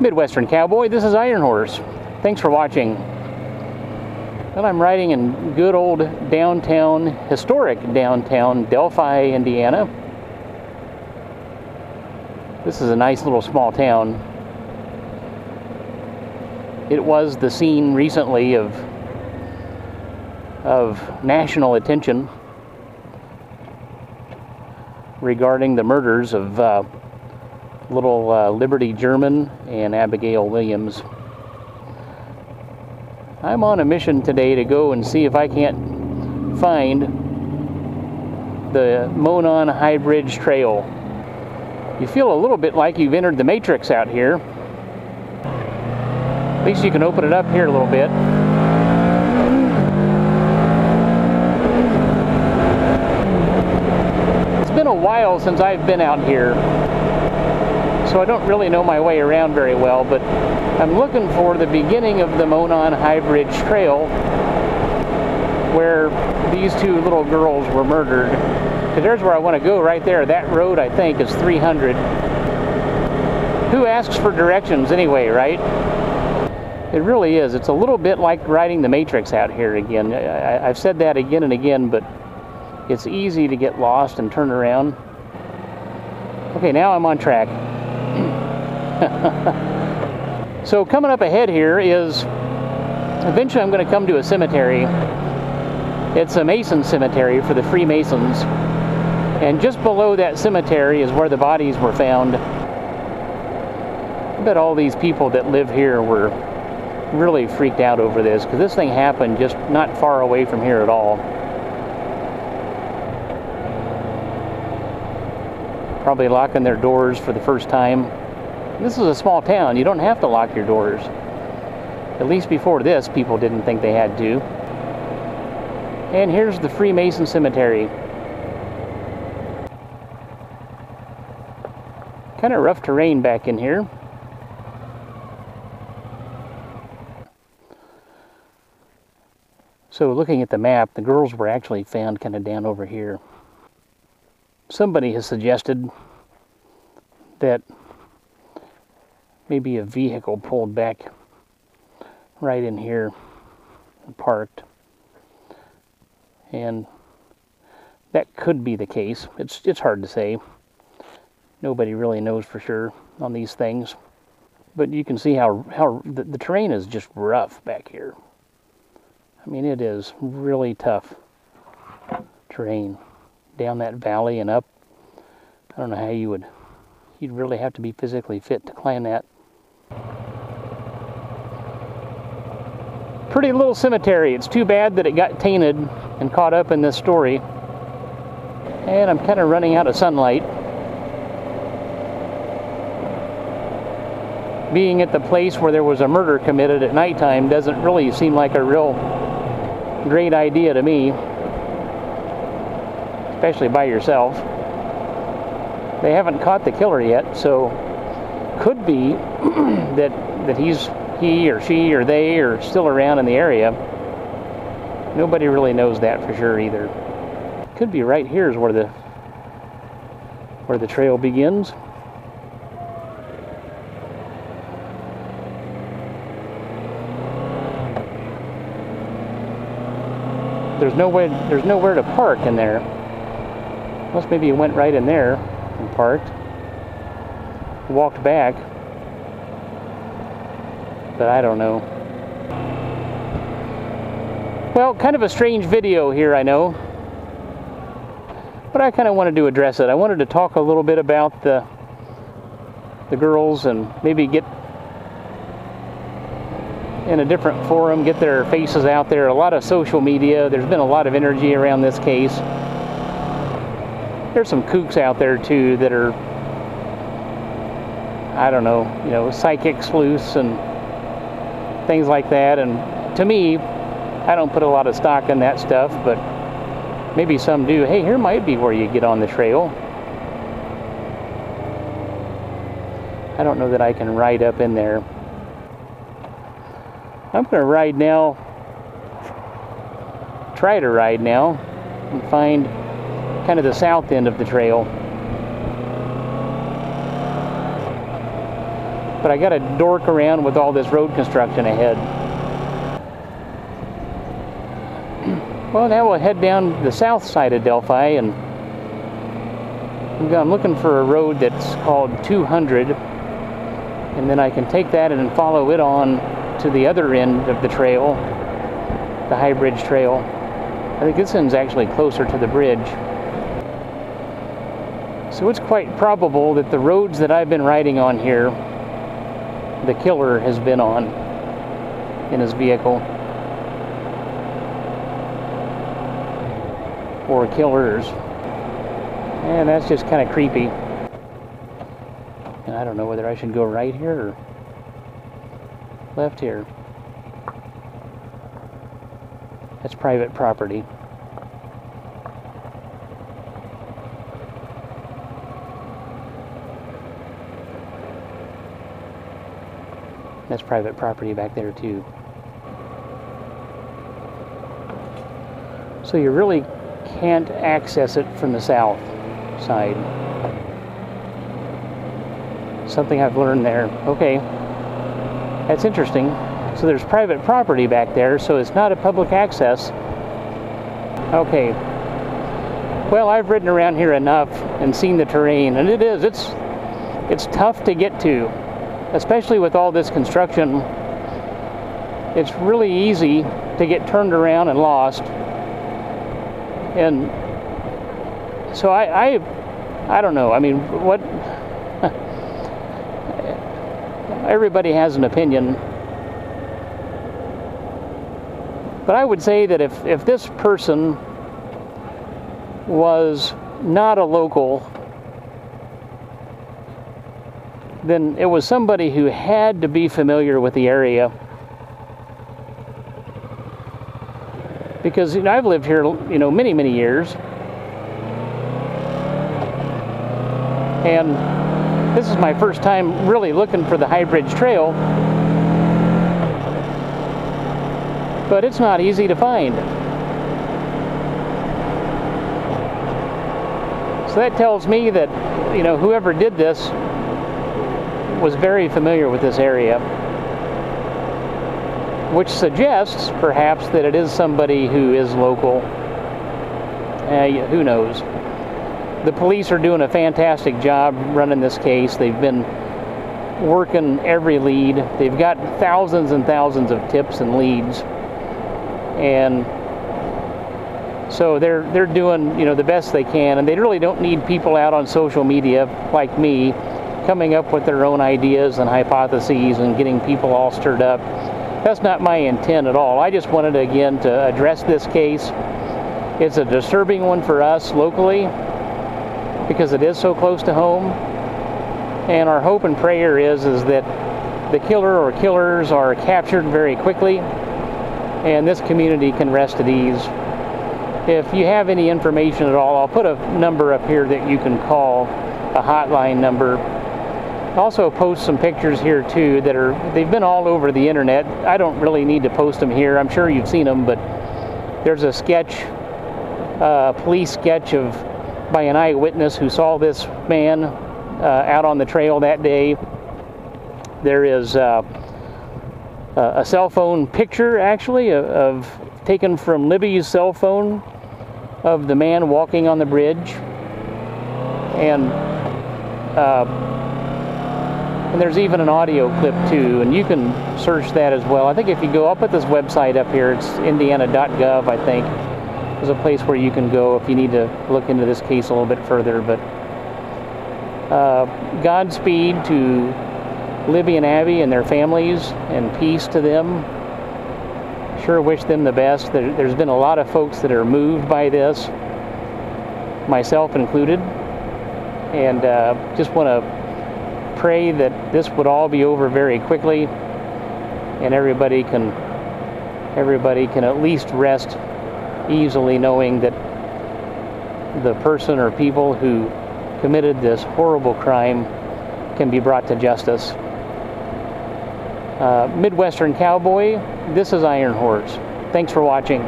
Midwestern Cowboy, this is Iron Horse. Thanks for watching. Well, I'm riding in good old downtown, historic downtown Delphi, Indiana. This is a nice little small town. It was the scene recently of national attention regarding the murders of little Liberty German and Abigail Williams. I'm on a mission today to go and see if I can't find the Monon High Bridge Trail. You feel a little bit like you've entered the Matrix out here. At least you can open it up here a little bit. It's been a while since I've been out here, so I don't really know my way around very well, but I'm looking for the beginning of the Monon High Bridge Trail where these two little girls were murdered. Because there's where I want to go, right there. That road, I think, is 300. Who asks for directions anyway, right? It really is. It's a little bit like riding the Matrix out here again. I've said that again and again, but it's easy to get lost and turn around. Okay, now I'm on track. So coming up ahead here is, eventually I'm going to come to a cemetery. It's a Mason cemetery for the Freemasons. And just below that cemetery is where the bodies were found. I bet all these people that live here were really freaked out over this, because this thing happened just not far away from here at all. Probably locking their doors for the first time. This is a small town. You don't have to lock your doors. At least before this, people didn't think they had to. And here's the Freemason cemetery. Kind of rough terrain back in here. So looking at the map, the girls were actually found kind of down over here. Somebody has suggested that maybe a vehicle pulled back right in here and parked. And that could be the case. It's hard to say. Nobody really knows for sure on these things. But you can see how the terrain is just rough back here. I mean, it is really tough terrain. Down that valley and up. I don't know how you'd really have to be physically fit to climb that. Pretty little cemetery. It's too bad that it got tainted and caught up in this story. And I'm kind of running out of sunlight. Being at the place where there was a murder committed at nighttime doesn't really seem like a real great idea to me. Especially by yourself. They haven't caught the killer yet, so could be that he or she or they are still around in the area. Nobody really knows that for sure either. Could be right here is where the trail begins. There's nowhere to park in there. Unless maybe you went right in there and parked, walked back, but I don't know. Well, kind of a strange video here, I know, but I kind of wanted to address it. I wanted to talk a little bit about the girls and maybe get in a different forum, get their faces out there. A lot of social media, there's been a lot of energy around this case. There's some kooks out there too that are, I don't know, psychic sleuths and things like that. And to me, I don't put a lot of stock in that stuff, but maybe some do. Hey, here might be where you get on the trail. I don't know that I can ride up in there. I'm going to ride now, try to ride now, and find kind of the south end of the trail. but I got to dork around with all this road construction ahead. Well, now we'll head down the south side of Delphi, and I'm looking for a road that's called 200, and then I can take that and follow it on to the other end of the trail, the High Bridge Trail. I think this one's actually closer to the bridge. So it's quite probable that the roads that I've been riding on here, the killer has been on in his vehicle. Or killers. And that's just kind of creepy. And I don't know whether I should go right here or left here. That's private property. That's private property back there too. So you really can't access it from the south side. Something I've learned there. Okay, that's interesting. So there's private property back there, so it's not a public access. Okay. Well, I've ridden around here enough and seen the terrain, and it's tough to get to, especially with all this construction. It's really easy to get turned around and lost. And so I don't know. I mean, what? Everybody has an opinion. But I would say that if this person was not a local, then it was somebody who had to be familiar with the area. Because I've lived here, many, many years. And this is my first time really looking for the High Bridge Trail. But it's not easy to find. So that tells me that, whoever did this was very familiar with this area, which suggests perhaps that it is somebody who is local. Who knows? The police are doing a fantastic job running this case. They've been working every lead. They've got thousands and thousands of tips and leads. And so they're doing, the best they can, and they really don't need people out on social media like me coming up with their own ideas and hypotheses and getting people all stirred up. That's not my intent at all. I just wanted, again, to address this case. It's a disturbing one for us locally because it is so close to home. And our hope and prayer is that the killer or killers are captured very quickly and this community can rest at ease. If you have any information at all, I'll put a number up here that you can call, a hotline number. Also post some pictures here too they've been all over the internet. I don't really need to post them here. I'm sure you've seen them, but there's a sketch, police sketch by an eyewitness who saw this man out on the trail that day. There is a cell phone picture actually taken from Libby's cell phone of the man walking on the bridge. And there's even an audio clip too, and you can search that as well. I think if you go up at this website up here, it's indiana.gov, I think. There's a place where you can go if you need to look into this case a little bit further. But Godspeed to Libby and Abby and their families, and peace to them. Sure wish them the best. There's been a lot of folks that are moved by this, myself included, and just want to pray that this would all be over very quickly and everybody can at least rest easily knowing that the person or people who committed this horrible crime can be brought to justice. Midwestern Cowboy, this is Iron Horse. Thanks for watching.